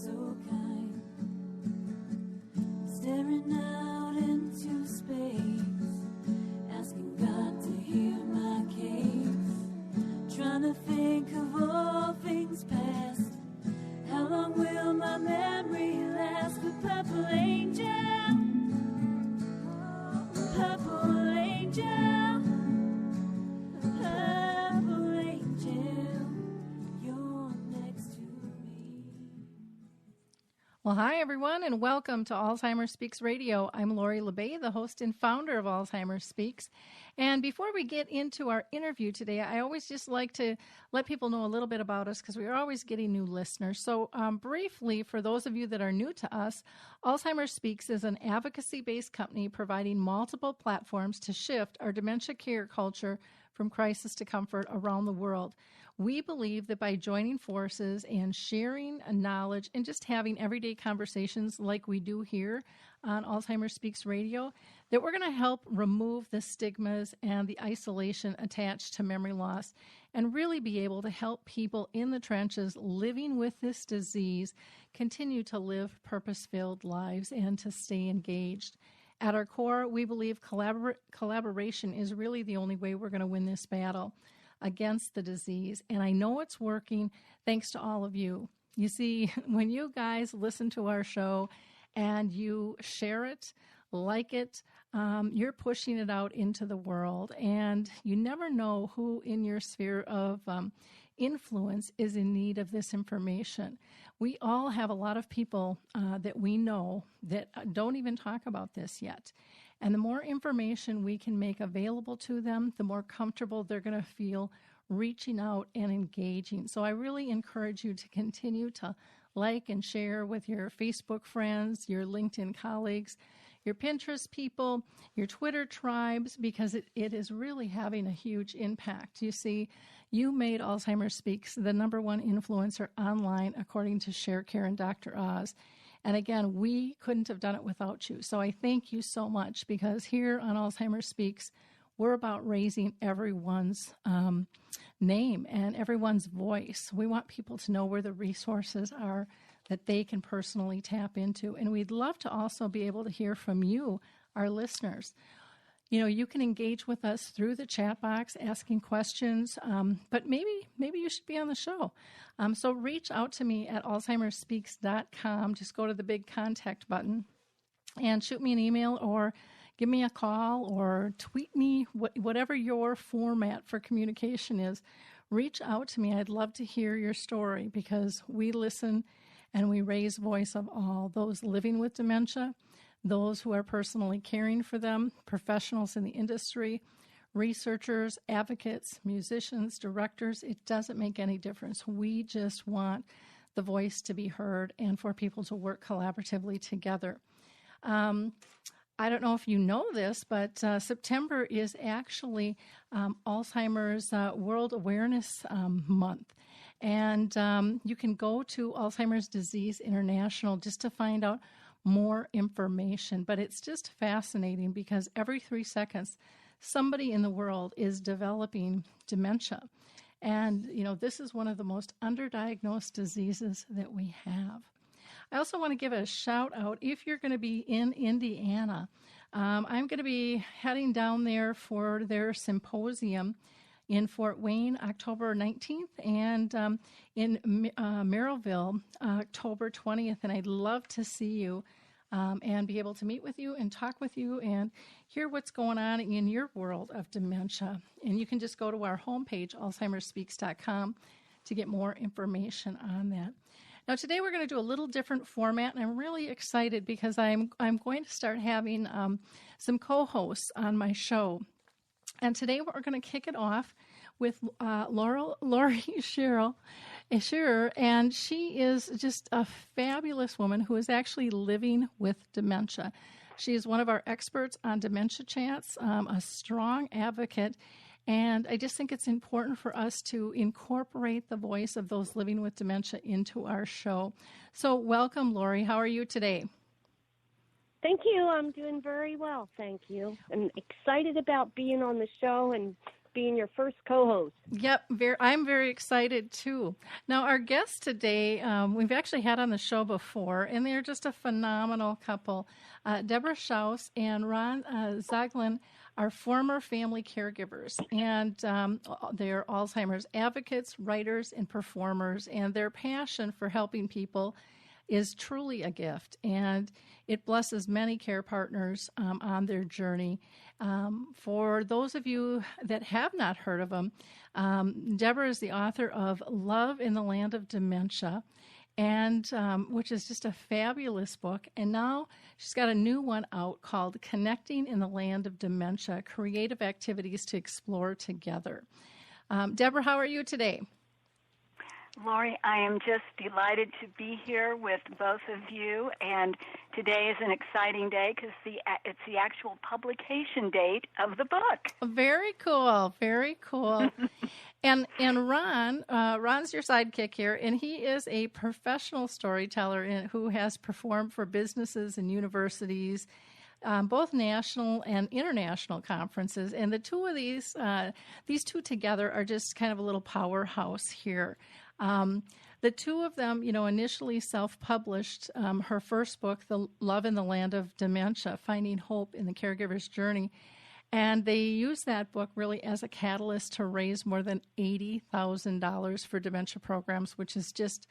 so kind, staring out into space, asking God to hear my case, trying to think of all things past. How long will my memory last? With purple angel, purple angel, purple angel, you're next to me. Well, hi, everyone, and welcome to Alzheimer Speaks Radio. I'm Lori LeBay, the host and founder of Alzheimer Speaks. And before we get into our interview today, I always just like to let people know a little bit about us because we are always getting new listeners. So briefly, for those of you that are new to us, Alzheimer Speaks is an advocacy-based company providing multiple platforms to shift our dementia care culture from crisis to comfort around the world. We believe that by joining forces and sharing knowledge and just having everyday conversations like we do here on Alzheimer Speaks Radio, that we're going to help remove the stigmas and the isolation attached to memory loss and really be able to help people in the trenches living with this disease continue to live purpose-filled lives and to stay engaged. At our core, we believe collaboration is really the only way we're going to win this battle against the disease. And I know it's working thanks to all of you. You see, when you guys listen to our show and you share it, like it, you're pushing it out into the world. And you never know who in your sphere of influence is in need of this information. We all have a lot of people that we know that don't even talk about this yet. And the more information we can make available to them, the more comfortable they're going to feel reaching out and engaging. So I really encourage you to continue to like and share with your Facebook friends, your LinkedIn colleagues, your Pinterest people, your Twitter tribes, because it is really having a huge impact. You see, you made Alzheimer Speaks the number one influencer online, according to ShareCare and Dr. Oz. And again, we couldn't have done it without you. So I thank you so much, because here on Alzheimer Speaks, we're about raising everyone's name and everyone's voice. We want people to know where the resources are that they can personally tap into. And we'd love to also be able to hear from you, our listeners. You know, you can engage with us through the chat box, asking questions, but maybe you should be on the show. So reach out to me at alzheimerspeaks.com. Just go to the big contact button and shoot me an email or give me a call or tweet me, whatever your format for communication is. Reach out to me. I'd love to hear your story, because we listen and we raise voice of all those living with dementia, those who are personally caring for them, professionals in the industry, researchers, advocates, musicians, directors. It doesn't make any difference. We just want the voice to be heard and for people to work collaboratively together. I don't know if you know this, but September is actually Alzheimer's World Awareness Month. And you can go to Alzheimer's Disease International just to find out more information. But it's just fascinating, because every 3 seconds, somebody in the world is developing dementia. And, you know, this is one of the most underdiagnosed diseases that we have. I also want to give a shout out if you're going to be in Indiana. I'm going to be heading down there for their symposium in Fort Wayne, October 19th, and in Merrillville, October 20th. And I'd love to see you and be able to meet with you and talk with you and hear what's going on in your world of dementia. And you can just go to our homepage, alzheimerspeaks.com, to get more information on that. Now, today we're going to do a little different format, and I'm really excited because I'm going to start having some co-hosts on my show. And today we're going to kick it off with Lori Shearer, and she is just a fabulous woman who is actually living with dementia. She is one of our experts on dementia chats, a strong advocate, and I just think it's important for us to incorporate the voice of those living with dementia into our show. So welcome, Lori. How are you today? Thank you. I'm doing very well, thank you. I'm excited about being on the show and being your first co-host. Yep, I'm very excited too. Now, our guests today, we've actually had on the show before, and they're just a phenomenal couple. Deborah Shouse and Ron Zoglin are former family caregivers, and they're Alzheimer's advocates, writers, and performers, and their passion for helping people is truly a gift, and it blesses many care partners on their journey. For those of you that have not heard of them, Deborah is the author of Love in the Land of Dementia, and which is just a fabulous book. And now she's got a new one out called Connecting in the Land of Dementia, Creative Activities to Explore Together. Deborah, how are you today? Lori, I am just delighted to be here with both of you, and today is an exciting day because it's the actual publication date of the book. Very cool, very cool. and Ron's your sidekick here, and he is a professional storyteller who has performed for businesses and universities, both national and international conferences. And the two of these two together are just kind of a little powerhouse here. The two of them, initially self-published her first book, The Love in the Land of Dementia, Finding Hope in the Caregiver's Journey. And they used that book really as a catalyst to raise more than $80,000 for dementia programs, which is just,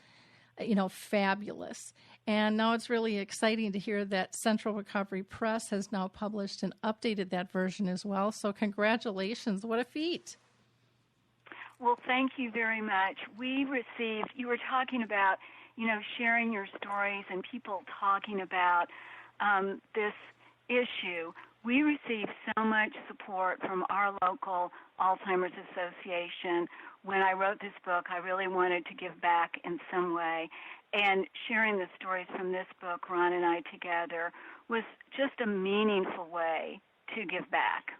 fabulous. And now it's really exciting to hear that Central Recovery Press has now published and updated that version as well. So congratulations. What a feat. Well, thank you very much. You were talking about, sharing your stories and people talking about this issue. We received so much support from our local Alzheimer's Association. When I wrote this book, I really wanted to give back in some way. And sharing the stories from this book, Ron and I together, was just a meaningful way to give back.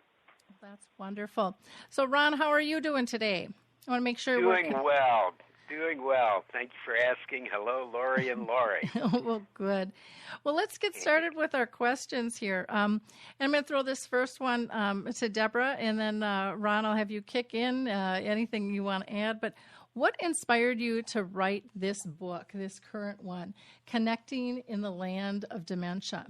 That's wonderful. So, Ron, how are you doing today? I want to make sure Doing well. Thank you for asking. Hello, Lori and Lori. Well, good. Well, let's get started with our questions here. And I'm going to throw this first one to Deborah, and then Ron, I'll have you kick in anything you want to add. But what inspired you to write this book, this current one, Connecting in the Land of Dementia?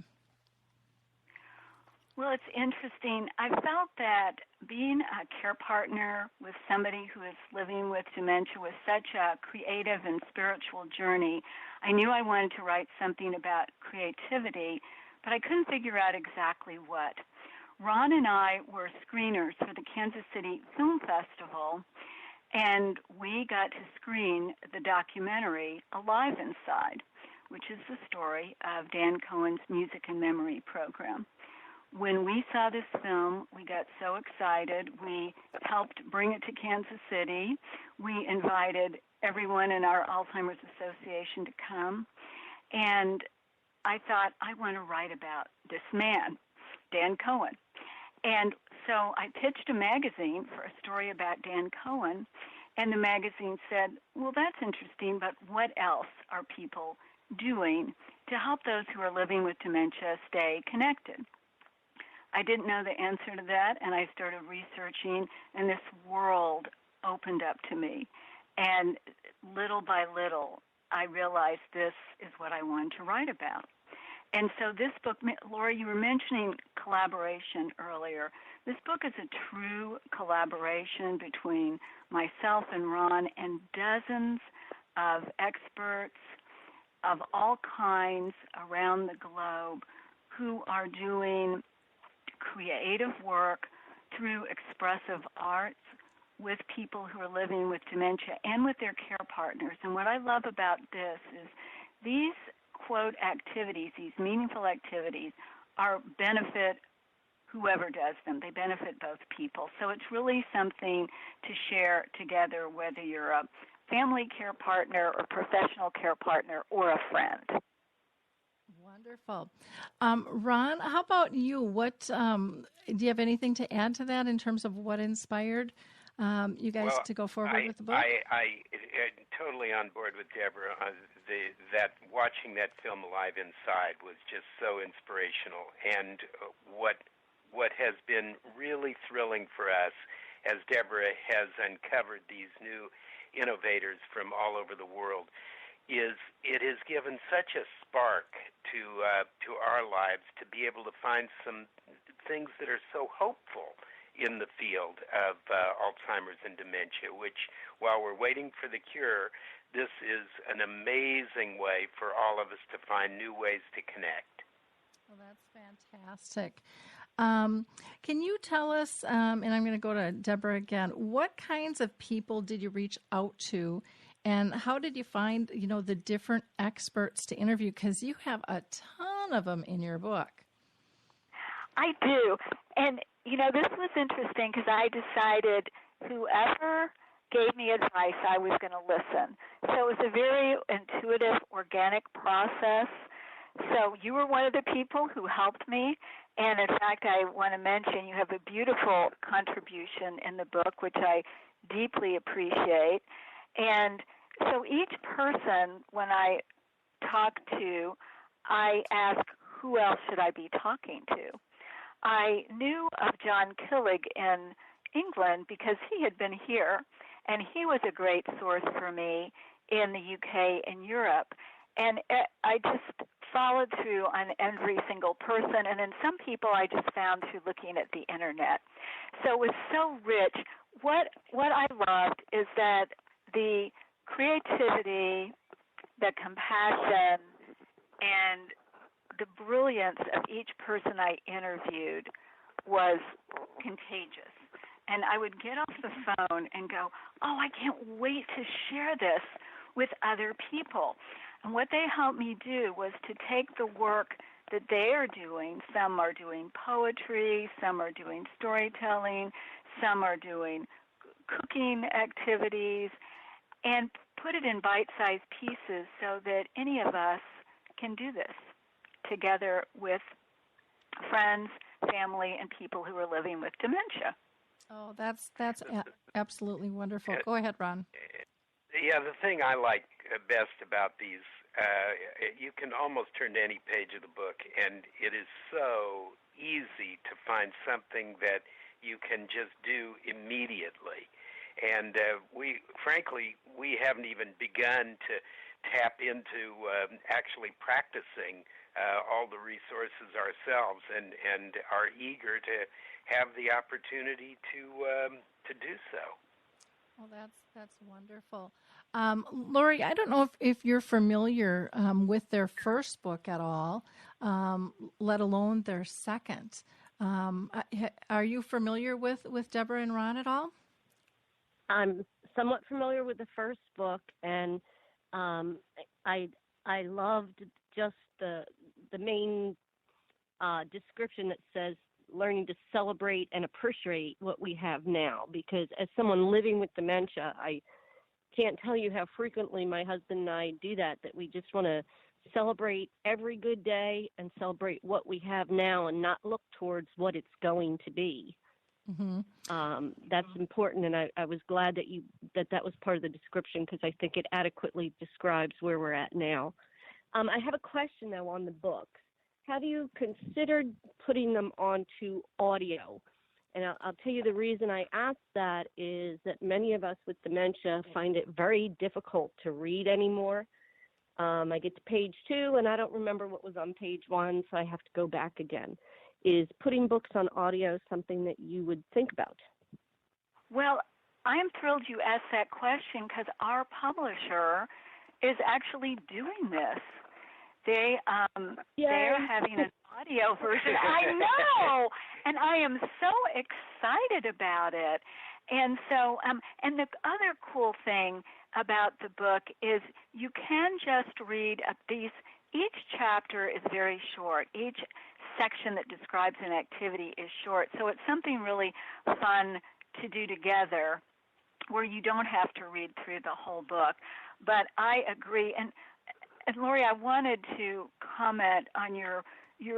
Well, it's interesting. I felt that being a care partner with somebody who is living with dementia was such a creative and spiritual journey. I knew I wanted to write something about creativity, but I couldn't figure out exactly what. Ron and I were screeners for the Kansas City Film Festival, and we got to screen the documentary Alive Inside, which is the story of Dan Cohen's Music and Memory program. When we saw this film, we got so excited. We helped bring it to Kansas City. We invited everyone in our Alzheimer's Association to come. And I thought, I want to write about this man, Dan Cohen. And so I pitched a magazine for a story about Dan Cohen. And the magazine said, well, that's interesting, but what else are people doing to help those who are living with dementia stay connected? I didn't know the answer to that, and I started researching, and this world opened up to me. And little by little, I realized this is what I wanted to write about. And so this book, Laura, you were mentioning collaboration earlier. This book is a true collaboration between myself and Ron and dozens of experts of all kinds around the globe who are doing creative work through expressive arts with people who are living with dementia and with their care partners. And what I love about this is these, quote, activities, these meaningful activities, are benefit whoever does them. They benefit both people. So it's really something to share together, whether you're a family care partner or professional care partner or a friend. Wonderful. Ron, how about you? What do you have anything to add to that in terms of what inspired you guys to go forward with the book? I totally on board with Deborah. That watching that film Alive Inside was just so inspirational. And what has been really thrilling for us as Deborah has uncovered these new innovators from all over the world, is it has given such a spark to our lives to be able to find some things that are so hopeful in the field of Alzheimer's and dementia, which, while we're waiting for the cure, this is an amazing way for all of us to find new ways to connect. Well, that's fantastic. Can you tell us, and I'm going to go to Deborah again, what kinds of people did you reach out to, and how did you find, the different experts to interview? Because you have a ton of them in your book. I do. And, this was interesting because I decided whoever gave me advice, I was going to listen. So it was a very intuitive, organic process. So you were one of the people who helped me. And, in fact, I want to mention you have a beautiful contribution in the book, which I deeply appreciate. And so each person, when I talk to, I ask, who else should I be talking to? I knew of John Killig in England because he had been here, and he was a great source for me in the UK and Europe. And I just followed through on every single person, and then some people I just found through looking at the Internet. So it was so rich. What I loved is that the creativity, the compassion, and the brilliance of each person I interviewed was contagious. And I would get off the phone and go, oh, I can't wait to share this with other people. And what they helped me do was to take the work that they are doing. Some are doing poetry, some are doing storytelling, some are doing cooking activities, and put it in bite-sized pieces so that any of us can do this together with friends, family, and people who are living with dementia. Oh, that's absolutely wonderful. Go ahead, Ron. Yeah, the thing I like best about these, you can almost turn to any page of the book, and it is so easy to find something that you can just do immediately. And we haven't even begun to tap into actually practicing all the resources ourselves, and are eager to have the opportunity to do so. Well, that's wonderful. Lori, I don't know if you're familiar with their first book at all, let alone their second. Are you familiar with Deborah and Ron at all? I'm somewhat familiar with the first book, and I loved just the main description that says learning to celebrate and appreciate what we have now, because as someone living with dementia, I can't tell you how frequently my husband and I do that we just want to celebrate every good day and celebrate what we have now and not look towards what it's going to be. Mm-hmm. That's important, and I was glad that was part of the description, because I think it adequately describes where we're at now. I have a question, though, on the books. Have you considered putting them onto audio? And I'll tell you the reason I ask that is that many of us with dementia find it very difficult to read anymore. I get to page 2, and I don't remember what was on page 1, so I have to go back again. Is putting books on audio something that you would think about? Well, I'm thrilled you asked that question, because our publisher is actually doing this. They're having an audio version. I know, and I am so excited about it. And so, and the other cool thing about the book is you can just read these. Each chapter is very short. Each section that describes an activity is short. So it's something really fun to do together where you don't have to read through the whole book. But I agree. And Lori, I wanted to comment on your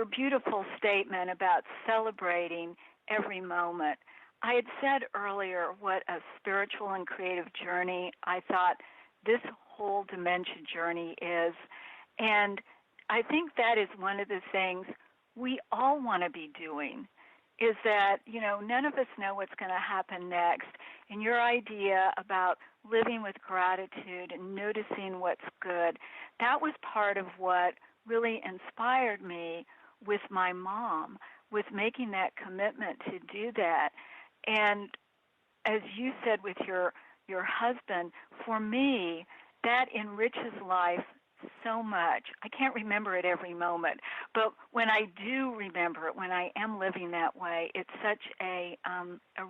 beautiful statement about celebrating every moment. I had said earlier what a spiritual and creative journey I thought this whole dementia journey is. And I think that is one of the things we all want to be doing. is that, none of us know what's going to happen next. And your idea about living with gratitude and noticing what's good, that was part of what really inspired me with my mom, with making that commitment to do that. And as you said with your husband, for me, that enriches life so much. I can't remember it every moment, but when I do remember it, when I am living that way, it's such a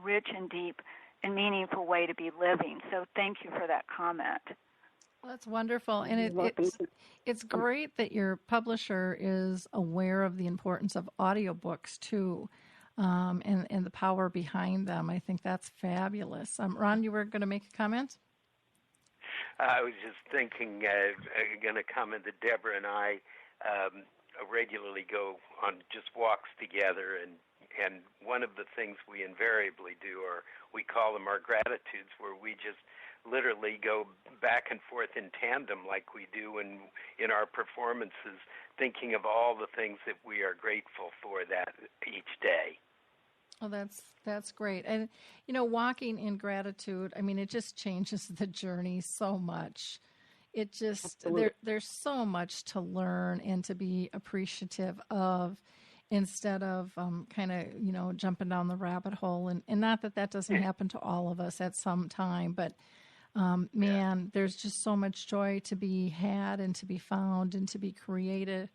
rich and deep and meaningful way to be living. So thank you for that comment. Well, that's wonderful, and it's great that your publisher is aware of the importance of audiobooks too, and the power behind them. I think that's fabulous. Ron, you were going to make a comment? I was just thinking, going to comment that Deborah and I regularly go on just walks together, and one of the things we invariably do, or we call them our gratitudes, where we just literally go back and forth in tandem like we do in our performances, thinking of all the things that we are grateful for that each day. Oh, that's great. And, walking in gratitude, it just changes the journey so much. It just, there's so much to learn and to be appreciative of instead of kind of, jumping down the rabbit hole. And not that doesn't happen to all of us at some time, but there's just so much joy to be had and to be found and to be created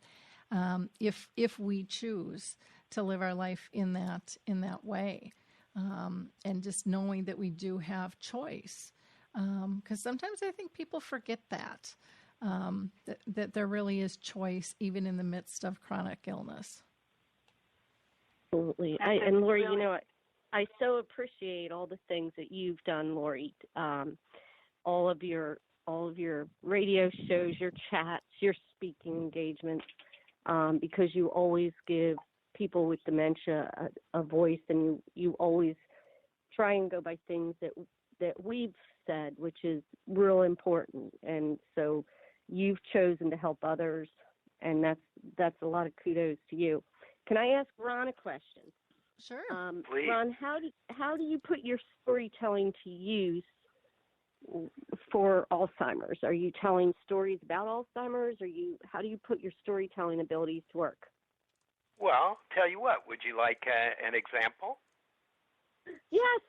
if we choose to live our life in that way, and just knowing that we do have choice, because sometimes I think people forget that there really is choice even in the midst of chronic illness. Absolutely. And Lori, I so appreciate all the things that you've done, Lori. All of your radio shows, your chats, your speaking engagements, because you always give people with dementia a voice, and you always try and go by things that we've said, which is real important. And so you've chosen to help others, and that's a lot of kudos to you. Can I ask Ron a question? Sure. Please. Ron, how do you put your storytelling to use for Alzheimer's? Are you telling stories about Alzheimer's? How do you put your storytelling abilities to work? Well, tell you what, would you like an example? Yes.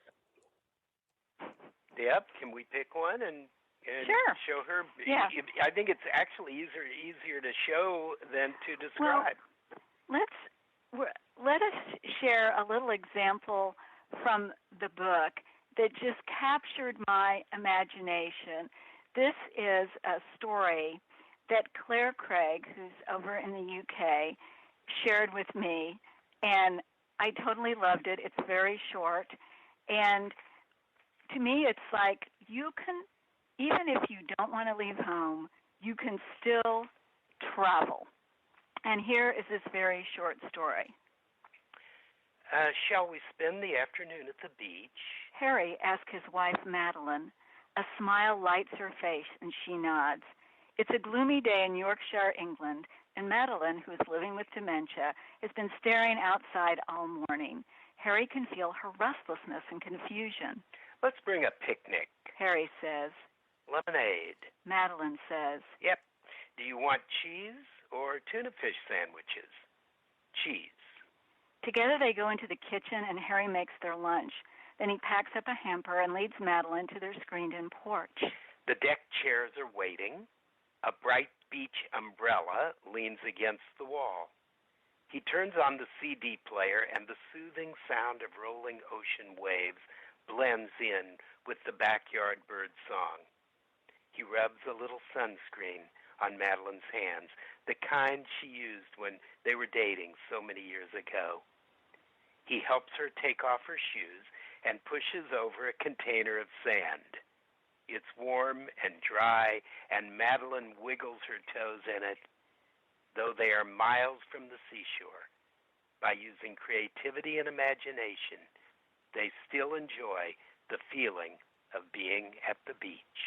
Deb, can we pick one and Sure. show her? Yeah. I think it's actually easier to show than to describe. Well, let us share a little example from the book that just captured my imagination. This is a story that Claire Craig, who's over in the UK, shared with me, and I totally loved it. It's very short, and to me it's like you can, even if you don't want to leave home, you can still travel. And here is this very short story. Shall we spend the afternoon at the beach? Harry asked his wife, Madeline. A smile lights her face, and she nods. It's a gloomy day in Yorkshire, England, and Madeline, who is living with dementia, has been staring outside all morning. Harry can feel her restlessness and confusion. Let's bring a picnic. Harry says. Lemonade. Madeline says. Yep. Do you want cheese or tuna fish sandwiches? Cheese. Together they go into the kitchen, and Harry makes their lunch. Then he packs up a hamper and leads Madeline to their screened-in porch. The deck chairs are waiting. A bright beach umbrella leans against the wall. He turns on the CD player, and the soothing sound of rolling ocean waves blends in with the backyard bird song. He rubs a little sunscreen on Madeline's hands, the kind she used when they were dating so many years ago. He helps her take off her shoes and pushes over a container of sand. It's warm and dry, and Madeline wiggles her toes in it, though they are miles from the seashore. By using creativity and imagination, they still enjoy the feeling of being at the beach.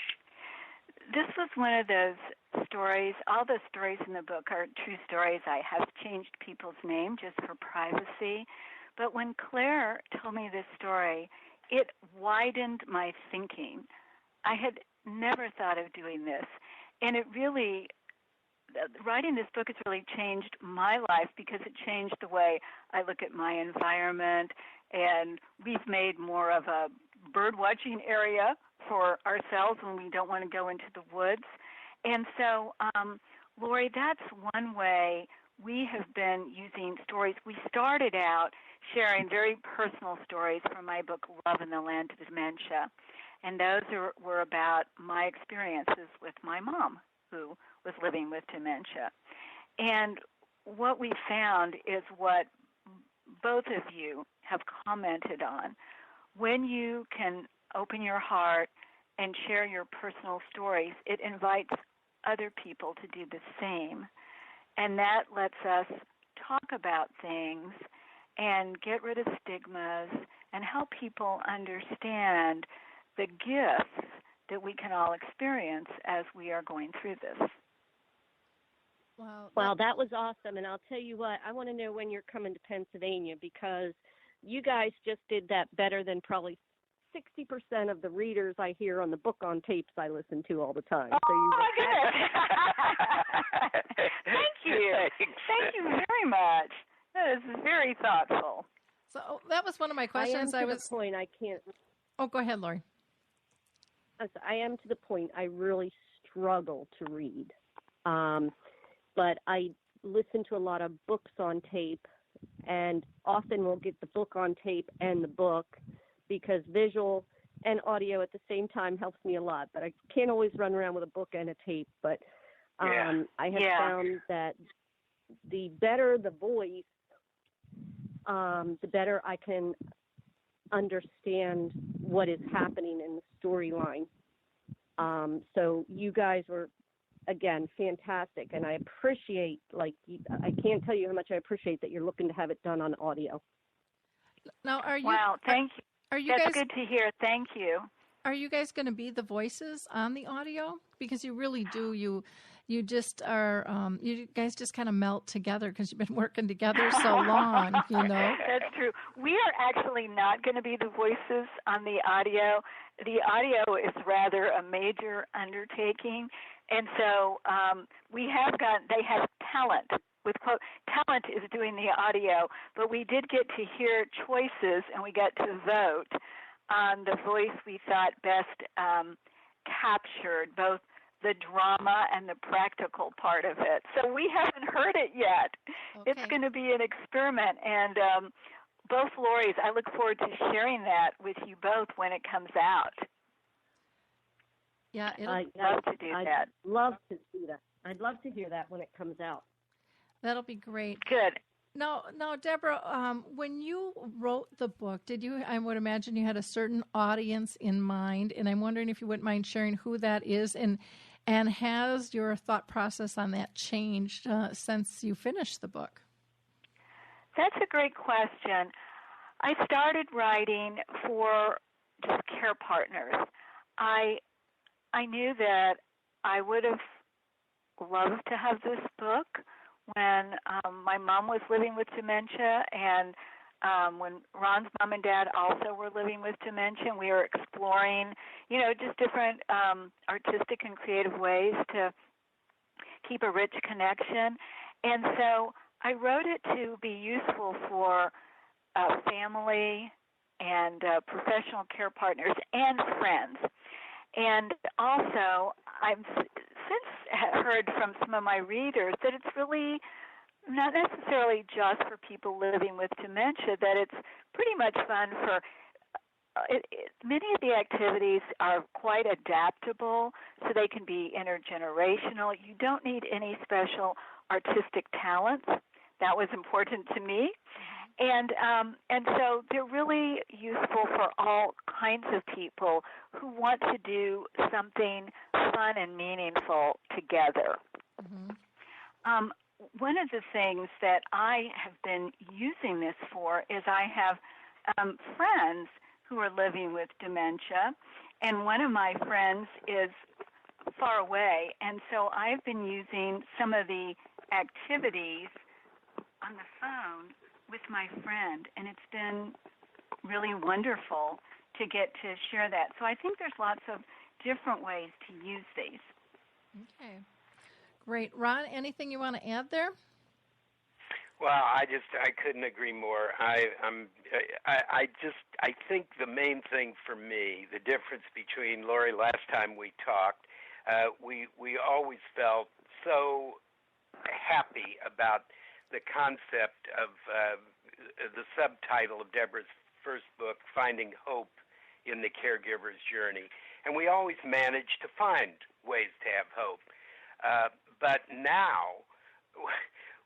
This was one of those stories. All the stories in the book are true stories. I have changed people's name just for privacy. But when Claire told me this story, it widened my thinking. I had never thought of doing this. And it really, writing this book has really changed my life because it changed the way I look at my environment. And we've made more of a bird watching area for ourselves when we don't want to go into the woods. And so, Lori, that's one way we have been using stories. We started out sharing very personal stories from my book, Love in the Land of Dementia. And those were about my experiences with my mom, who was living with dementia. And what we found is what both of you have commented on. When you can open your heart and share your personal stories, it invites other people to do the same. And that lets us talk about things and get rid of stigmas and help people understand the gifts that we can all experience as we are going through this. Wow, that was awesome. And I'll tell you what, I want to know when you're coming to Pennsylvania, because you guys just did that better than probably 60% of the readers I hear on the book on tapes I listen to all the time. Oh, my goodness. Thank you. Thank you very much. That is very thoughtful. So that was one of my questions. I am to the point I can't. Oh, go ahead, Lori. I am to the point I really struggle to read. But I listen to a lot of books on tape, and often will get the book on tape and the book, because visual and audio at the same time helps me a lot. But I can't always run around with a book and a tape. But I have found that the better the voice, the better I can understand what is happening in the storyline. So you guys were, again, fantastic. And I appreciate, I can't tell you how much I appreciate that you're looking to have it done on audio. Now, are you? Wow, thank you. Are you That's guys, good to hear. Thank you. Are you guys going to be the voices on the audio? Because you really do. You just are. You guys just kind of melt together because you've been working together so long. You know. That's true. We are actually not going to be the voices on the audio. The audio is rather a major undertaking, and so they have talent. With quote, talent is doing the audio, but we did get to hear choices, and we got to vote on the voice we thought best captured both the drama and the practical part of it. So we haven't heard it yet. Okay. It's going to be an experiment, and both Loris, I look forward to sharing that with you both when it comes out. Yeah, I'd love to do that. I'd love to see that. I'd love to hear that when it comes out. That'll be great. Good. Now, Deborah, when you wrote the book, I would imagine you had a certain audience in mind, and I'm wondering if you wouldn't mind sharing who that is, and has your thought process on that changed since you finished the book? That's a great question. I started writing for just care partners. I knew that I would have loved to have this book when my mom was living with dementia, and when Ron's mom and dad also were living with dementia. We were exploring, just different artistic and creative ways to keep a rich connection. And so I wrote it to be useful for family and professional care partners and friends. And also, I've since heard from some of my readers that it's really not necessarily just for people living with dementia, that it's pretty much fun for many of the activities are quite adaptable, so they can be intergenerational. You don't need any special artistic talents. That was important to me. And so they're really useful for all kinds of people who want to do something fun and meaningful together. Mm-hmm. One of the things that I have been using this for is I have friends who are living with dementia, and one of my friends is far away, and so I've been using some of the activities on the phone with my friend, and it's been really wonderful to get to share that. So I think there's lots of different ways to use these. Okay. Great. Ron, anything you want to add there? Well, I couldn't agree more. I think the main thing for me, the difference between Lori last time we talked, we always felt so happy about the concept of the subtitle of Deborah's first book, Finding Hope in the Caregiver's Journey. And we always managed to find ways to have hope. But now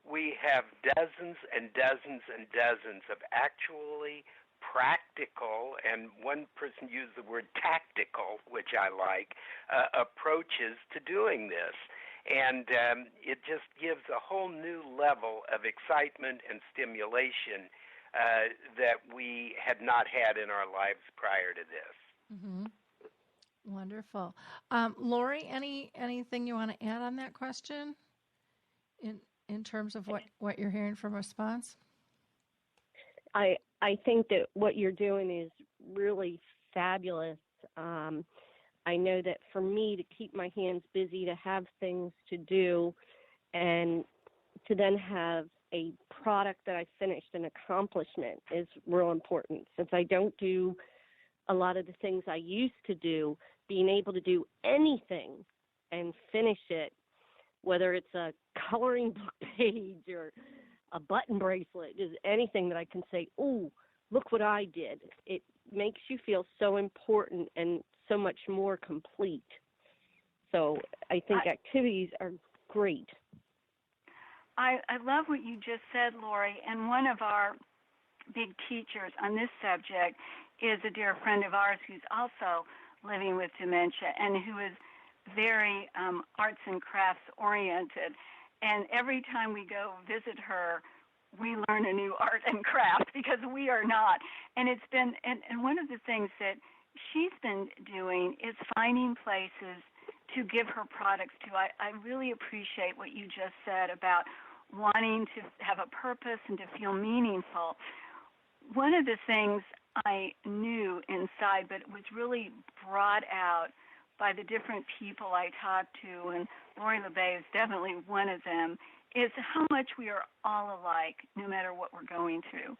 we have dozens and dozens and dozens of actually practical, and one person used the word tactical, which I like, approaches to doing this. And it just gives a whole new level of excitement and stimulation that we had not had in our lives prior to this. Mm-hmm. Wonderful. Lori, anything you want to add on that question in terms of what you're hearing from response? I think that what you're doing is really fabulous. I know that for me to keep my hands busy, to have things to do, and to then have a product that I finished, an accomplishment, is real important. Since I don't do a lot of the things I used to do, being able to do anything and finish it, whether it's a coloring book page or a button bracelet, is anything that I can say, "Ooh, look what I did." It makes you feel so important and so much more complete. So I think activities are great. I love what you just said, Lori, and one of our big teachers on this subject is a dear friend of ours who's also living with dementia and who is very arts and crafts oriented. And every time we go visit her, we learn a new art and craft because we are not. And it's been, and one of the things that she's been doing is finding places to give her products to. I really appreciate what you just said about wanting to have a purpose and to feel meaningful. One of the things I knew inside, but it was really brought out by the different people I talked to, and Lori LeBay is definitely one of them, is how much we are all alike no matter what we're going through.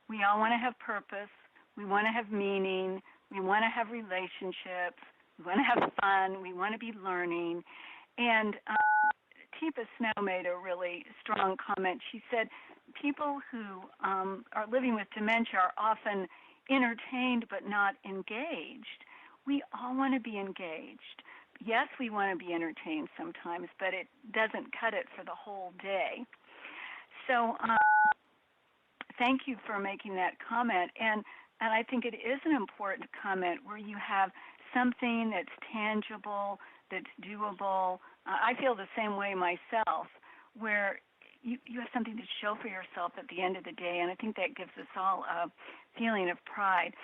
We all want to have purpose. We want to have meaning. We want to have relationships. We want to have fun. We want to be learning. And Teepa Snow made a really strong comment. She said people who are living with dementia are often entertained but not engaged. We all want to be engaged. Yes, we want to be entertained sometimes, but it doesn't cut it for the whole day. So thank you for making that comment. And I think it is an important comment where you have something that's tangible, that's doable. I feel the same way myself, where you have something to show for yourself at the end of the day, and I think that gives us all a feeling of pride.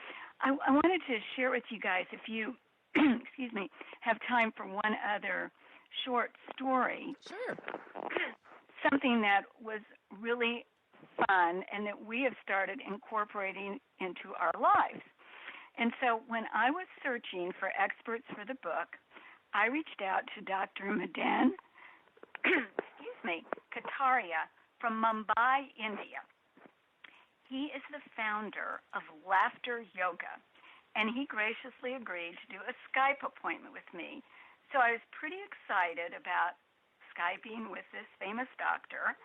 I wanted to share with you guys, if you, excuse me, have time for one other short story. Sure. Something that was really fun and that we have started incorporating into our lives. And so when I was searching for experts for the book, I reached out to Dr. Madan, Kataria from Mumbai, India. He is the founder of Laughter Yoga, and he graciously agreed to do a Skype appointment with me. So I was pretty excited about Skyping with this famous doctor,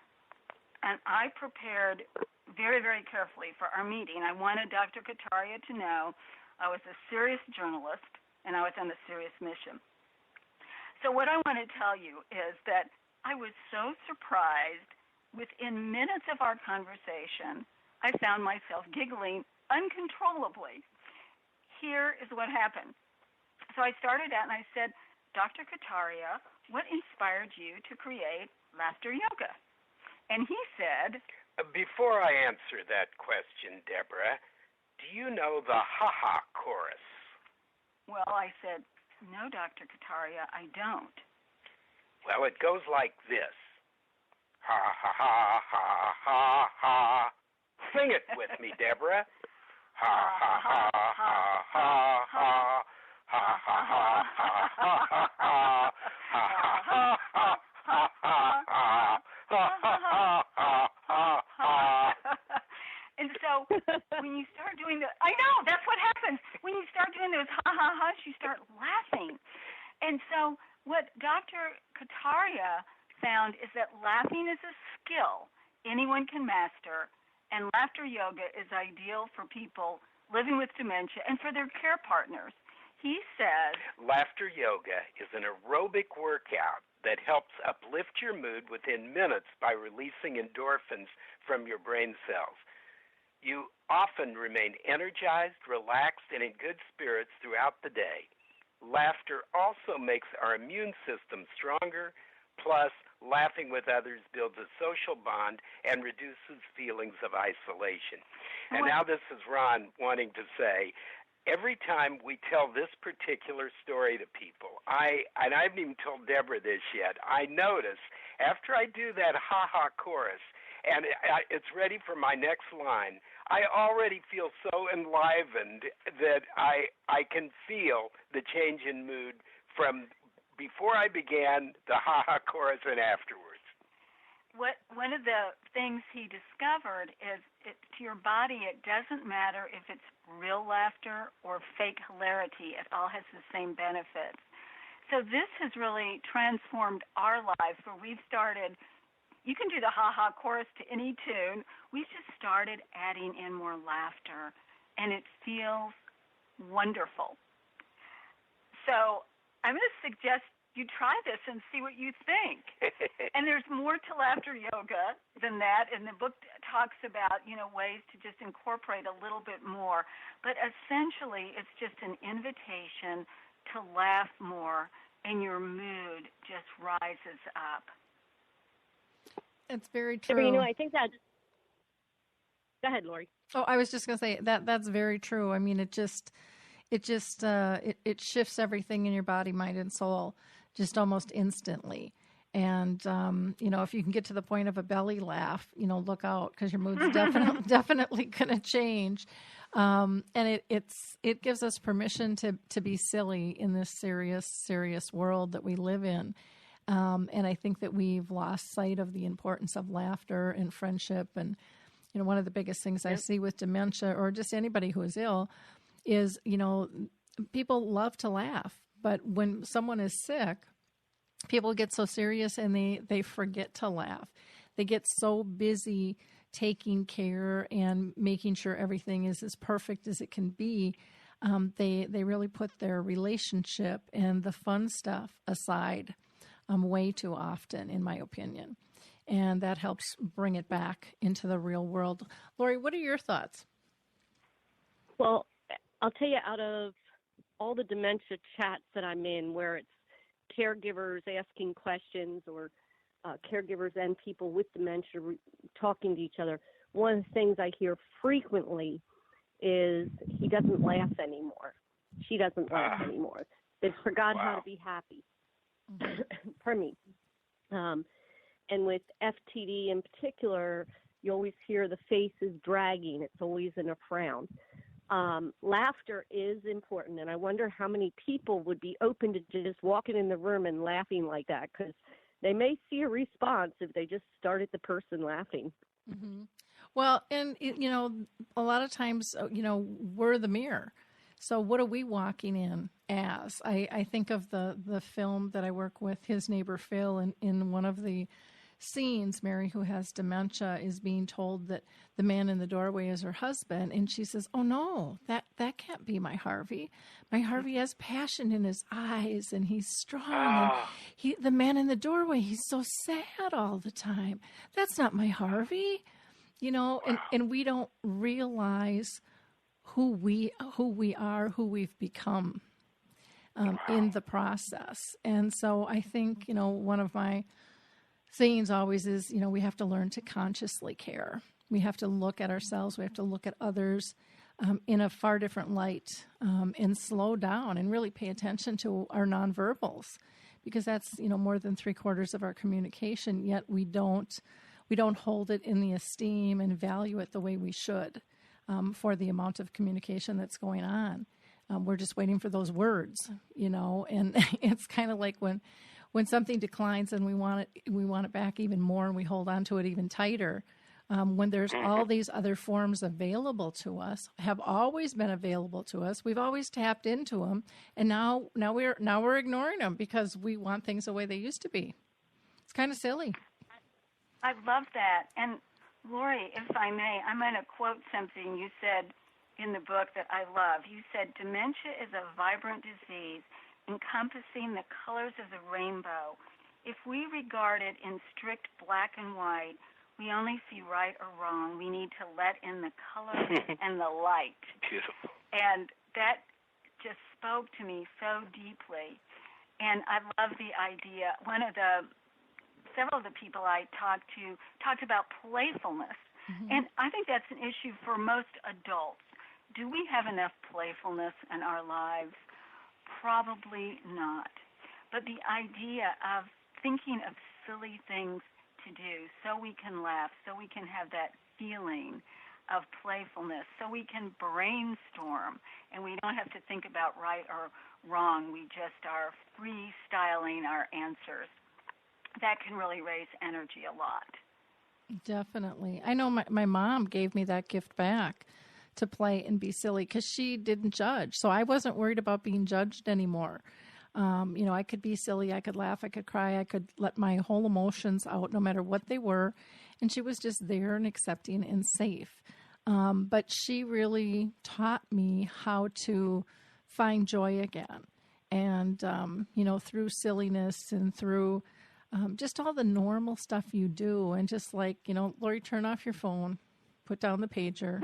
and I prepared very, very carefully for our meeting. I wanted Dr. Kataria to know I was a serious journalist, and I was on a serious mission. So what I want to tell you is that I was so surprised. Within minutes of our conversation, I found myself giggling uncontrollably. Here is what happened. So I started out and I said, Dr. Kataria, what inspired you to create Laughter Yoga? And he said, Before I answer that question, Deborah, do you know the ha-ha chorus? Well, I said, no, Dr. Kataria, I don't. Well, it goes like this. Ha, ha, ha, ha, ha, ha. Sing it with me, Deborah. Ha ha ha ha ha ha ha ha ha ha ha And so when you start doing I know, that's what happens. When you start doing those ha-ha-has, you start laughing. And so what Dr. Kataria found is that laughing is a skill anyone can master, and laughter yoga is ideal for people living with dementia and for their care partners. He says, laughter yoga is an aerobic workout that helps uplift your mood within minutes by releasing endorphins from your brain cells. You often remain energized, relaxed, and in good spirits throughout the day. Laughter also makes our immune system stronger, plus laughing with others builds a social bond and reduces feelings of isolation. And now this is Ron wanting to say, every time we tell this particular story to people, and I haven't even told Deborah this yet, I notice after I do that ha-ha chorus, and it's ready for my next line, I already feel so enlivened that I can feel the change in mood from before I began the ha-ha chorus and afterwards. One of the things he discovered is to your body, it doesn't matter if it's real laughter or fake hilarity. It all has the same benefits. So this has really transformed our lives, where we've started, you can do the ha-ha chorus to any tune. We've just started adding in more laughter, and it feels wonderful. So I'm going to suggest you try this and see what you think. And there's more to laughter yoga than that, and the book talks about, ways to just incorporate a little bit more. But essentially, it's just an invitation to laugh more, and your mood just rises up. It's very true. I think that. Go ahead, Lori. Oh, I was just going to say that's very true. I mean, it shifts everything in your body, mind, and soul just almost instantly. And, if you can get to the point of a belly laugh, look out, because your mood's definitely going to change. And it gives us permission to be silly in this serious world that we live in. And I think that we've lost sight of the importance of laughter and friendship. And, one of the biggest things I see with dementia, or just anybody who is ill, is, people love to laugh. But when someone is sick, people get so serious and they forget to laugh. They get so busy taking care and making sure everything is as perfect as it can be. They really put their relationship and the fun stuff aside way too often, in my opinion. And that helps bring it back into the real world. Lori, what are your thoughts? Well, I'll tell you, out of all the dementia chats that I'm in, where it's caregivers asking questions or caregivers and people with dementia talking to each other, one of the things I hear frequently is he doesn't laugh anymore. She doesn't laugh anymore. They've forgotten how to be happy. Pardon me. And with FTD in particular, you always hear the face is dragging. It's always in a frown. Laughter is important, and I wonder how many people would be open to just walking in the room and laughing like that, because they may see a response if they just started the person laughing. Mm-hmm. Well, and, a lot of times, we're the mirror. So what are we walking in as? I think of the film that I work with, His Neighbor Phil, and in one of the scenes, Mary, who has dementia, is being told that the man in the doorway is her husband, and she says, "Oh no, that can't be my Harvey. My Harvey has passion in his eyes, and he's strong. And the man in the doorway, he's so sad all the time. That's not my Harvey." And we don't realize who we are, who we've become in the process. And so I think, one of my sayings always is, we have to learn to consciously care. We have to look at ourselves. We have to look at others in a far different light and slow down and really pay attention to our nonverbals, because that's, more than 3/4 of our communication, yet we don't we don't hold it in the esteem and value it the way we should for the amount of communication that's going on. We're just waiting for those words, and it's kind of like when something declines and we want it back even more, and we hold on to it even tighter. When there's all these other forms available to us, have always been available to us, we've always tapped into them, and now we're ignoring them because we want things the way they used to be. It's kind of silly. I love that. And Lori, if I may, I'm going to quote something you said in the book that I love. You said, dementia is a vibrant disease encompassing the colors of the rainbow. If we regard it in strict black and white, we only see right or wrong. We need to let in the color and the light. Beautiful. And that just spoke to me so deeply. And I love the idea. Several of the people I talked to talked about playfulness. Mm-hmm. And I think that's an issue for most adults. Do we have enough playfulness in our lives? Probably not. But the idea of thinking of silly things to do so we can laugh, so we can have that feeling of playfulness, so we can brainstorm and we don't have to think about right or wrong. We just are freestyling our answers. That can really raise energy a lot. Definitely. I know my mom gave me that gift back to play and be silly because she didn't judge. So I wasn't worried about being judged anymore. I could be silly, I could laugh, I could cry, I could let my whole emotions out no matter what they were. And she was just there and accepting and safe. But she really taught me how to find joy again. And, through silliness and through just all the normal stuff you do. And just like, Lori, turn off your phone, put down the pager,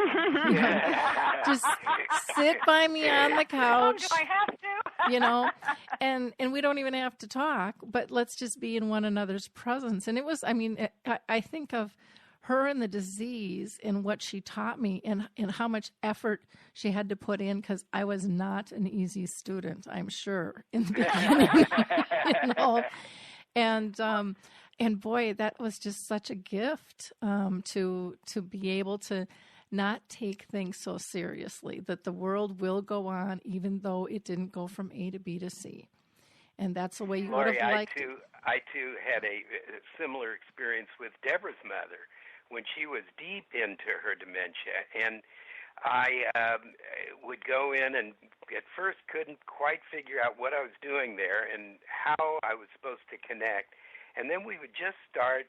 just sit by me on the couch. Oh, do I have to? And we don't even have to talk, but let's just be in one another's presence. And it was, I think of her and the disease and what she taught me and how much effort she had to put in, because I was not an easy student, I'm sure, in the beginning. And boy, that was just such a gift to be able to not take things so seriously, that the world will go on even though it didn't go from A to B to C. And that's the way you Lori, would have liked it. I too had a similar experience with Deborah's mother when she was deep into her dementia. And I would go in and at first couldn't quite figure out what I was doing there and how I was supposed to connect. And then we would just start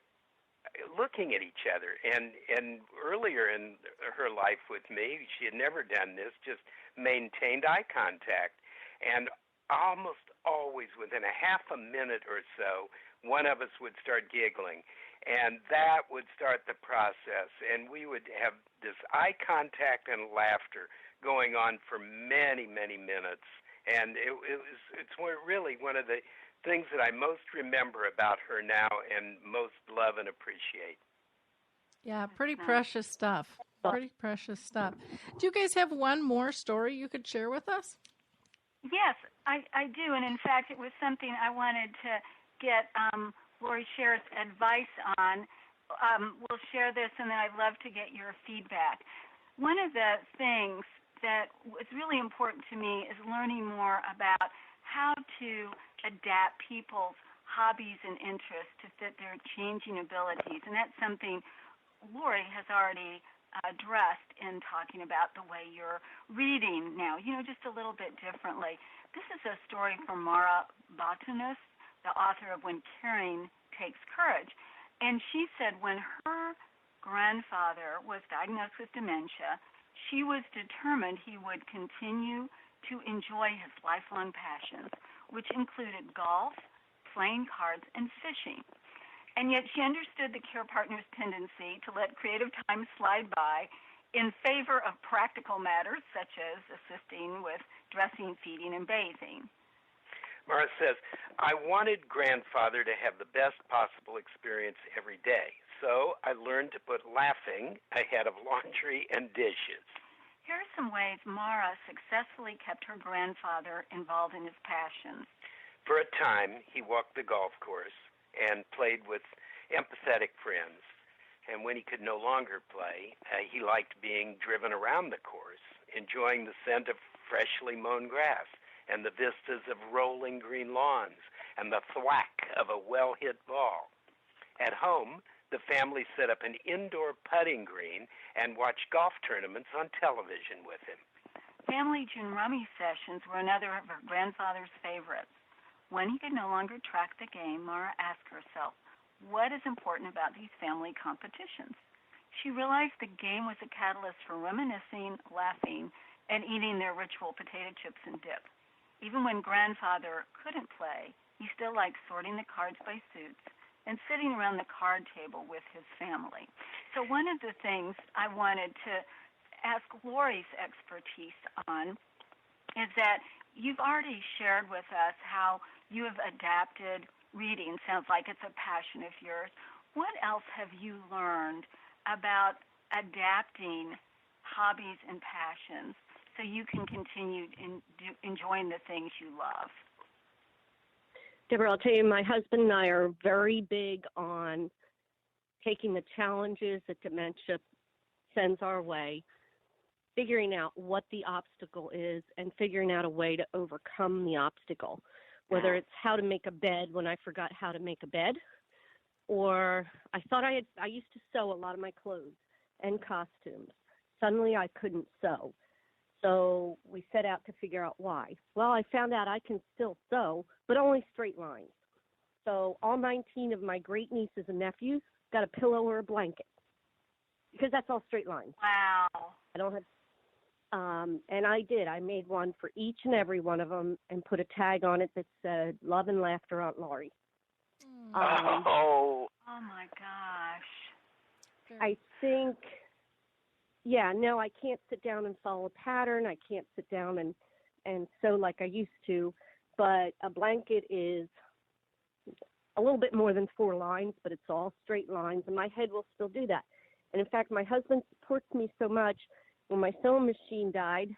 looking at each other. And earlier in her life with me, she had never done this, just maintained eye contact. And almost always within a half a minute or so, one of us would start giggling. And that would start the process. And we would have this eye contact and laughter going on for many, many minutes. And it's really one of the things that I most remember about her now and most love and appreciate. Yeah, pretty precious stuff. Pretty precious stuff. Do you guys have one more story you could share with us? Yes, I do. And in fact, it was something I wanted to get Lori Share's advice on. We'll share this, and then I'd love to get your feedback. One of the things that was really important to me is learning more about how to adapt people's hobbies and interests to fit their changing abilities. And that's something Lori has already addressed in talking about the way you're reading now, just a little bit differently. This is a story from Mara Botanus, the author of When Caring Takes Courage. And she said when her grandfather was diagnosed with dementia, she was determined he would continue to enjoy his lifelong passions, which included golf, playing cards, and fishing. And yet she understood the care partner's tendency to let creative time slide by in favor of practical matters such as assisting with dressing, feeding, and bathing. Mara says, I wanted grandfather to have the best possible experience every day, so I learned to put laughing ahead of laundry and dishes. Here are some ways Mara successfully kept her grandfather involved in his passions. For a time, he walked the golf course and played with empathetic friends. And when he could no longer play, he liked being driven around the course, enjoying the scent of freshly mown grass and the vistas of rolling green lawns and the thwack of a well-hit ball. At home, the family set up an indoor putting green and watched golf tournaments on television with him. Family June rummy sessions were another of her grandfather's favorites. When he could no longer track the game, Mara asked herself, what is important about these family competitions? She realized the game was a catalyst for reminiscing, laughing, and eating their ritual potato chips and dip. Even when grandfather couldn't play, he still liked sorting the cards by suits and sitting around the card table with his family. So one of the things I wanted to ask Lori's expertise on is that you've already shared with us how you have adapted reading. Sounds like it's a passion of yours. What else have you learned about adapting hobbies and passions so you can continue enjoying the things you love? Deborah, I'll tell you, my husband and I are very big on taking the challenges that dementia sends our way, figuring out what the obstacle is, and figuring out a way to overcome the obstacle, whether it's how to make a bed when I forgot how to make a bed, or I used to sew a lot of my clothes and costumes. Suddenly I couldn't sew. So we set out to figure out why. Well, I found out I can still sew, but only straight lines. So all 19 of my great nieces and nephews got a pillow or a blanket because that's all straight lines. Wow. I don't have, and I did. I made one for each and every one of them and put a tag on it that said, "Love and Laughter, Aunt Laurie." Oh my gosh. I think, I can't sit down and follow a pattern. I can't sit down and sew like I used to, but a blanket is a little bit more than 4 lines, but it's all straight lines, and my head will still do that. And in fact, my husband supports me so much. When my sewing machine died,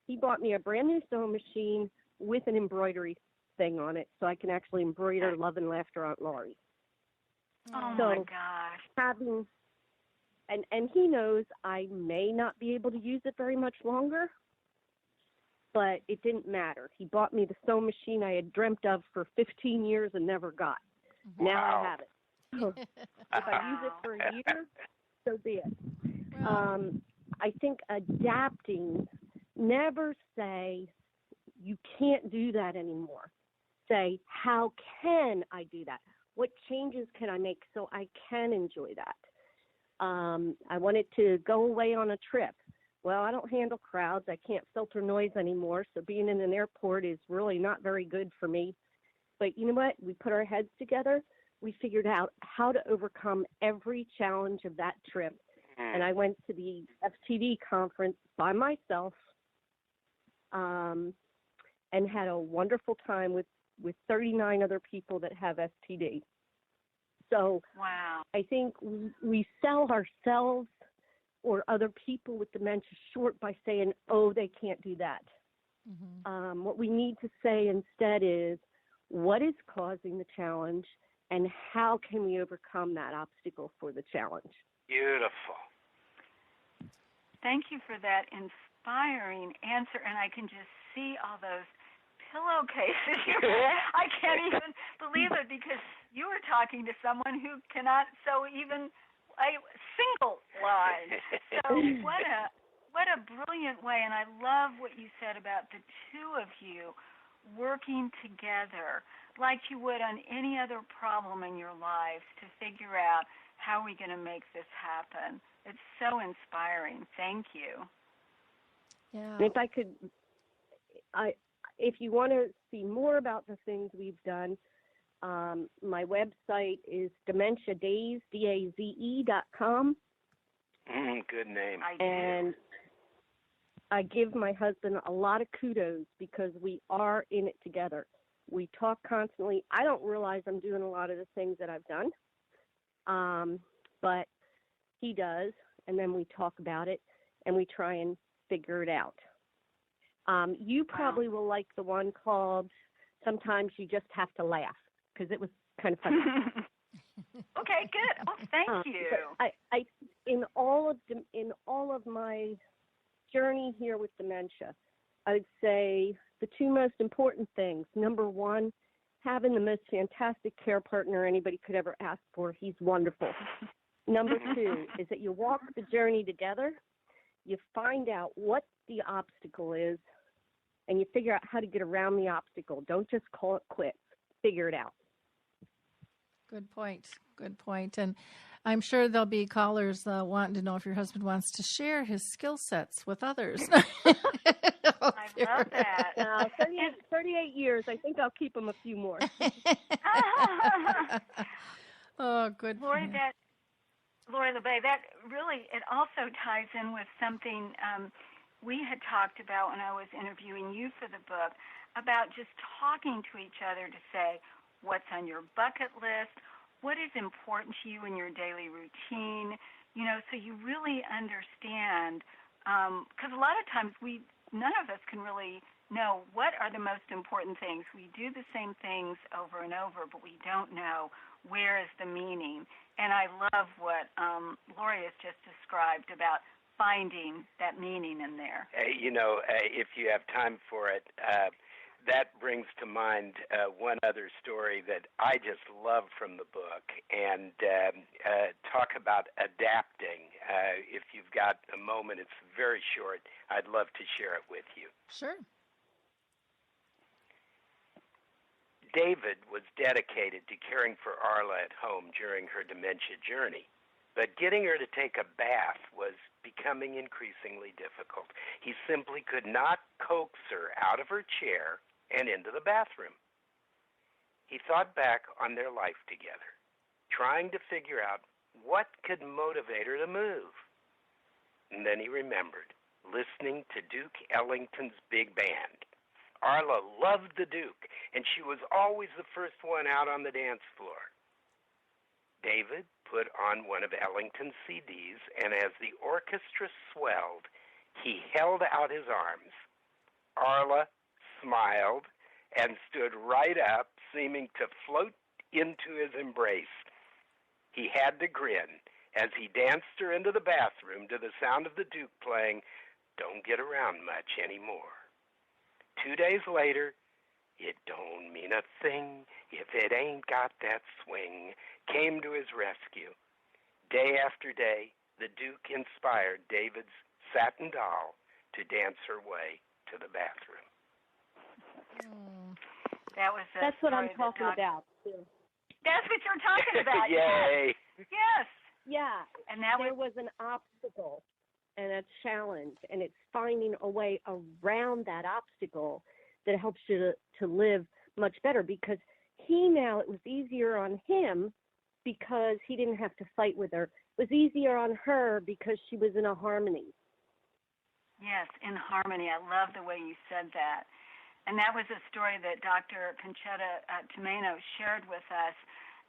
he bought me a brand new sewing machine with an embroidery thing on it, so I can actually embroider "Love and Laughter, Aunt Laurie." Oh, so my gosh. Having, and he knows I may not be able to use it very much longer, but it didn't matter. He bought me the sewing machine I had dreamt of for 15 years and never got. Wow. Now I have it. So if I use it for a year, so be it. Wow. I think adapting, never say you can't do that anymore. Say, how can I do that? What changes can I make so I can enjoy that? I wanted to go away on a trip. Well, I don't handle crowds. I can't filter noise anymore, so being in an airport is really not very good for me. But you know what? We put our heads together. We figured out how to overcome every challenge of that trip. And I went to the FTD conference by myself and had a wonderful time with 39 other people that have STD. So wow. I think we sell ourselves or other people with dementia short by saying, oh, they can't do that. Mm-hmm. What we need to say instead is, what is causing the challenge and how can we overcome that obstacle for the challenge? Beautiful. Thank you for that inspiring answer, and I can just see all those pillowcases. I can't even believe it because you were talking to someone who cannot sew even a single line. So what a brilliant way, and I love what you said about the two of you working together like you would on any other problem in your lives to figure out how are we going to make this happen. It's so inspiring. Thank you. Yeah. If I could, if you want to see more about the things we've done, my website is DementiaDaze, DAZE.com. Good name. And I give my husband a lot of kudos because we are in it together. We talk constantly. I don't realize I'm doing a lot of the things that I've done, but he does, and then we talk about it, and we try and figure it out. You probably will like the one called Sometimes You Just Have to Laugh, because it was kind of funny. Okay, good. Oh, thank you. I in all of my journey here with dementia, I'd say the two most important things. Number one, having the most fantastic care partner anybody could ever ask for. He's wonderful. Number two is that you walk the journey together, you find out what the obstacle is, and you figure out how to get around the obstacle. Don't just call it quits. Figure it out. Good point. Good point. And I'm sure there'll be callers wanting to know if your husband wants to share his skill sets with others. I love that. 38 years. I think I'll keep him a few more. Oh, good. Lori LeBay, that really, it also ties in with something we had talked about when I was interviewing you for the book, about just talking to each other to say, what's on your bucket list? What is important to you in your daily routine? So you really understand, because a lot of times none of us can really know what are the most important things. We do the same things over and over, but we don't know where is the meaning. And I love what Lori has just described about finding that meaning in there. If you have time for it, that brings to mind one other story that I just love from the book, and talk about adapting. If you've got a moment, it's very short. I'd love to share it with you. Sure. David was dedicated to caring for Arla at home during her dementia journey, but getting her to take a bath was becoming increasingly difficult. He simply could not coax her out of her chair and into the bathroom. He thought back on their life together, trying to figure out what could motivate her to move. And then he remembered listening to Duke Ellington's big band. Arla loved the Duke, and she was always the first one out on the dance floor. David put on one of Ellington's CDs, and as the orchestra swelled, he held out his arms. Arla smiled and stood right up, seeming to float into his embrace. He had to grin as he danced her into the bathroom to the sound of the Duke playing "Don't Get Around Much Anymore." 2 days later, "It don't mean a thing if it ain't got that swing," came to his rescue. Day after day, the Duke inspired David's satin doll to dance her way to the bathroom. That's what I'm talking about, too. That's what you're talking about. Yay. Yes. Yeah. And that there was an obstacle and a challenge, and it's finding a way around that obstacle that helps you to live much better, because it was easier on him because he didn't have to fight with her. It was easier on her because she was in a harmony. Yes, in harmony. I love the way you said that. And that was a story that Dr. Conchetta Tomeno shared with us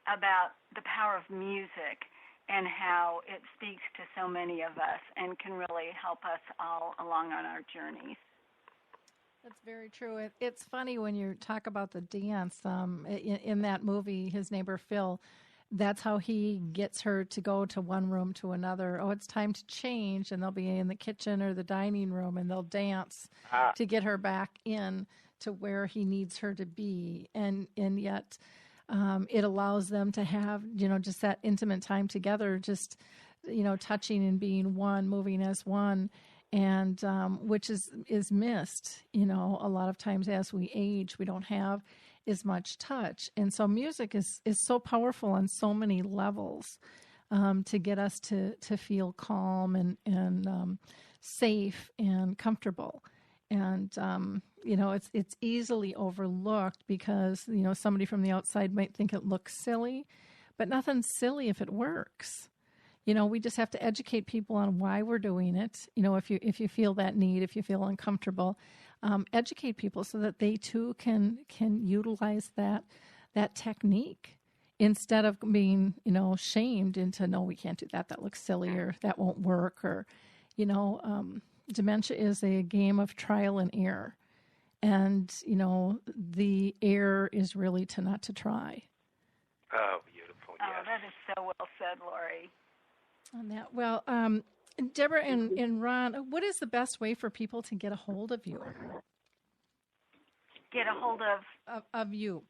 about the power of music and how it speaks to so many of us and can really help us all along on our journeys. That's very true. It's funny when you talk about the dance. In that movie, His Neighbor Phil, that's how he gets her to go to one room to another. Oh, it's time to change, and they'll be in the kitchen or the dining room, and they'll dance to get her back in to where he needs her to be. And yet it allows them to have, just that intimate time together, just, touching and being one, moving as one. And which is missed, a lot of times as we age, we don't have as much touch. And so music is so powerful on so many levels to get us to feel calm and safe and comfortable. And, it's easily overlooked because, somebody from the outside might think it looks silly, but nothing's silly if it works. We just have to educate people on why we're doing it. If you feel that need, if you feel uncomfortable, educate people so that they too can utilize that technique instead of being, shamed into, no, we can't do that. That looks silly, or that won't work, or, dementia is a game of trial and error. And, the error is really not to try. Oh, beautiful. Yes. Oh, that is good, Lori. On that. Well, Deborah and Ron, what is the best way for people to get a hold of you? Get a hold Of you.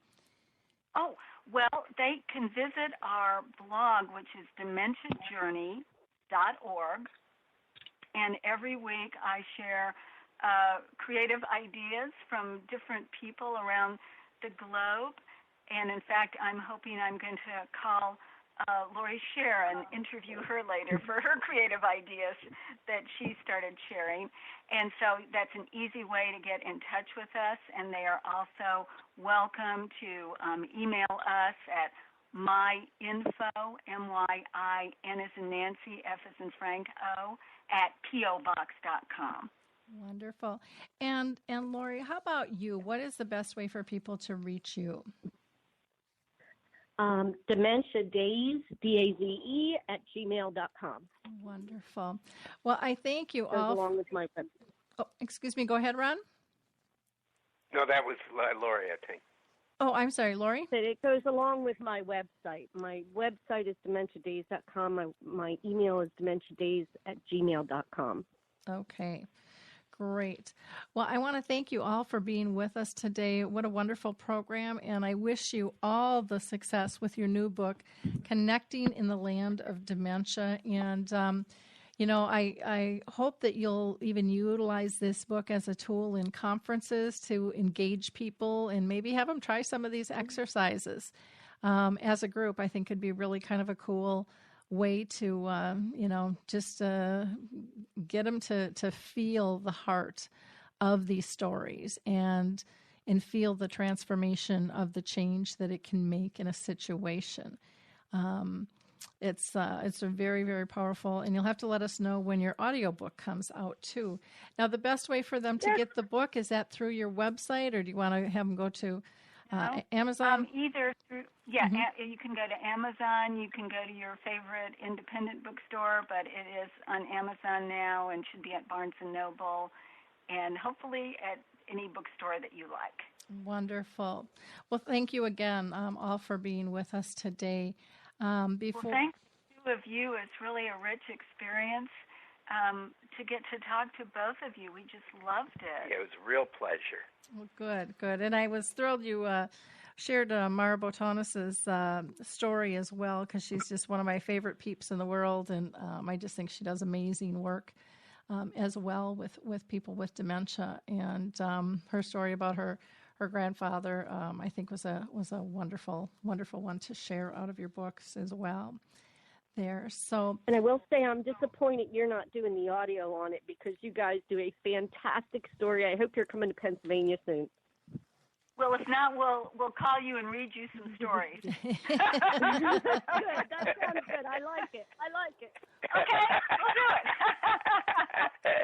Oh, well, they can visit our blog, which is dementiajourney.org. And every week I share creative ideas from different people around the globe. And in fact, I'm hoping I'm going to call Lori Sher and interview her later for her creative ideas that she started sharing. And so that's an easy way to get in touch with us. And they are also welcome to email us at myinfo, M-Y-I-N as in Nancy, F as in Frank, O, at pobox.com. Wonderful. And Lori, how about you? What is the best way for people to reach you? Dementia Daze, D-A-Z-E, at gmail.com. Wonderful. Well, I thank you Goes all. along with my website. Oh, excuse me. Go ahead, Ron. No, that was Lori, I think. Oh, I'm sorry, Lori. It goes along with my website. My website is dementiadaze.com. My email is dementiadaze at gmail.com. Okay. Great. Well, I want to thank you all for being with us today. What a wonderful program, and I wish you all the success with your new book, Connecting in the Land of Dementia. And, I hope that you'll even utilize this book as a tool in conferences to engage people and maybe have them try some of these exercises. As a group, I think could be really kind of a cool way to, just get them to feel the heart of these stories and feel the transformation of the change that it can make in a situation. It's a very, very powerful, and you'll have to let us know when your audiobook comes out too. Now, the best way for them to get the book, is that through your website, or do you want to have them go to Amazon? Either through, you can go to Amazon. You can go to your favorite independent bookstore, but it is on Amazon now and should be at Barnes & Noble and hopefully at any bookstore that you like. Wonderful. Well, thank you again, all, for being with us today. Well, thanks to the two of you. It's really a rich experience to get to talk to both of you. We just loved it. Yeah, it was a real pleasure. Well, good. And I was thrilled you shared Mara Botanis's story as well, because she's just one of my favorite peeps in the world, and I just think she does amazing work as well with people with dementia. And her story about her grandfather, I think, was a wonderful one to share out of your books as well. So, and I will say I'm disappointed you're not doing the audio on it, because you guys do a fantastic story. I hope you're coming to Pennsylvania soon. Well, if not, we'll call you and read you some stories. Good. That sounds good. I like it. Okay, we'll do it.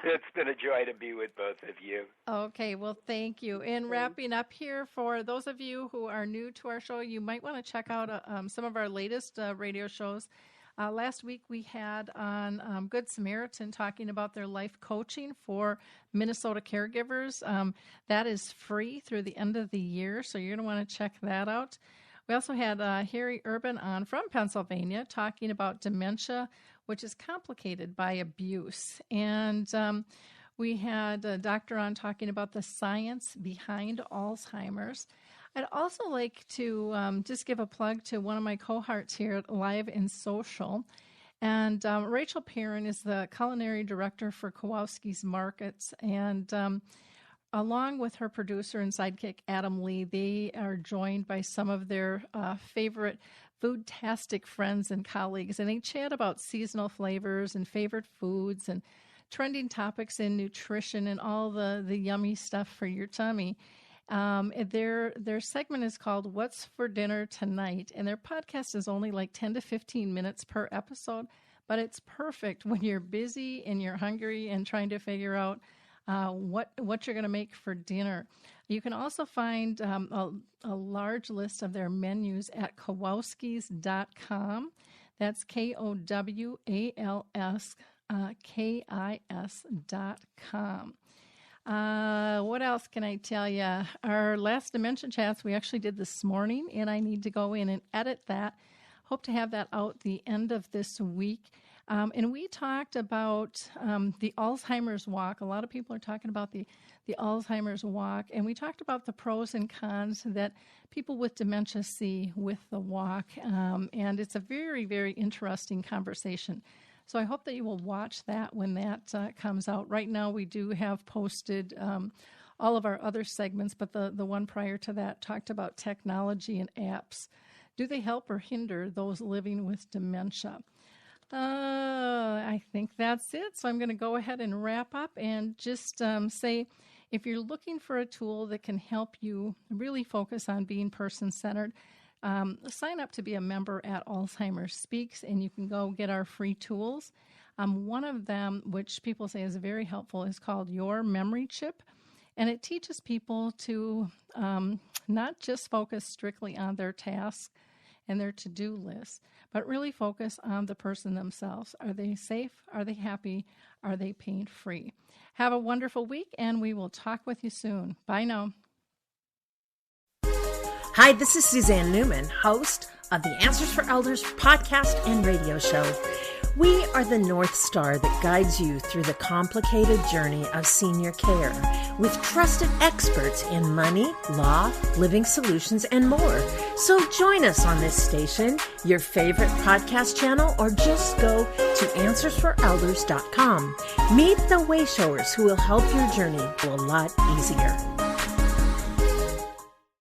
It's been a joy to be with both of you. Okay, well, thank you. And wrapping up here, for those of you who are new to our show, you might want to check out some of our latest radio shows. Last week we had on Good Samaritan talking about their life coaching for Minnesota caregivers. That is free through the end of the year, so you're going to want to check that out. We also had Harry Urban on from Pennsylvania talking about dementia, which is complicated by abuse. And we had a doctor on talking about the science behind Alzheimer's. I'd also like to just give a plug to one of my cohorts here at Live and Social. And Rachel Perrin is the culinary director for Kowalski's Markets. And along with her producer and sidekick, Adam Lee, they are joined by some of their favorite food-tastic friends and colleagues. And they chat about seasonal flavors and favorite foods and trending topics in nutrition and all the yummy stuff for your tummy. Their segment is called What's for Dinner Tonight, and their podcast is only like 10 to 15 minutes per episode, but it's perfect when you're busy and you're hungry and trying to figure out what you're going to make for dinner. You can also find a large list of their menus at Kowalskis.com. That's KOWALS KIS.com. What else can I tell you? Our last Dementia Chats we actually did this morning, and I need to go in and edit that. Hope to have that out the end of this week. And we talked about the Alzheimer's walk. A lot of people are talking about the Alzheimer's walk, and we talked about the pros and cons that people with dementia see with the walk. And it's a very, very interesting conversation. So I hope that you will watch that when that comes out. Right now we do have posted all of our other segments, but the one prior to that talked about technology and apps. Do they help or hinder those living with dementia? I think that's it. So I'm going to go ahead and wrap up and just say, if you're looking for a tool that can help you really focus on being person-centered, sign up to be a member at Alzheimer Speaks, and you can go get our free tools. One of them, which people say is very helpful, is called Your Memory Chip, and it teaches people to not just focus strictly on their tasks and their to-do list, but really focus on the person themselves. Are they safe? Are they happy? Are they pain-free? Have a wonderful week, and we will talk with you soon. Bye now. Hi, this is Suzanne Newman, host of the Answers for Elders podcast and radio show. We are the North Star that guides you through the complicated journey of senior care with trusted experts in money, law, living solutions, and more. So join us on this station, your favorite podcast channel, or just go to AnswersForElders.com. Meet the wayshowers who will help your journey go a lot easier.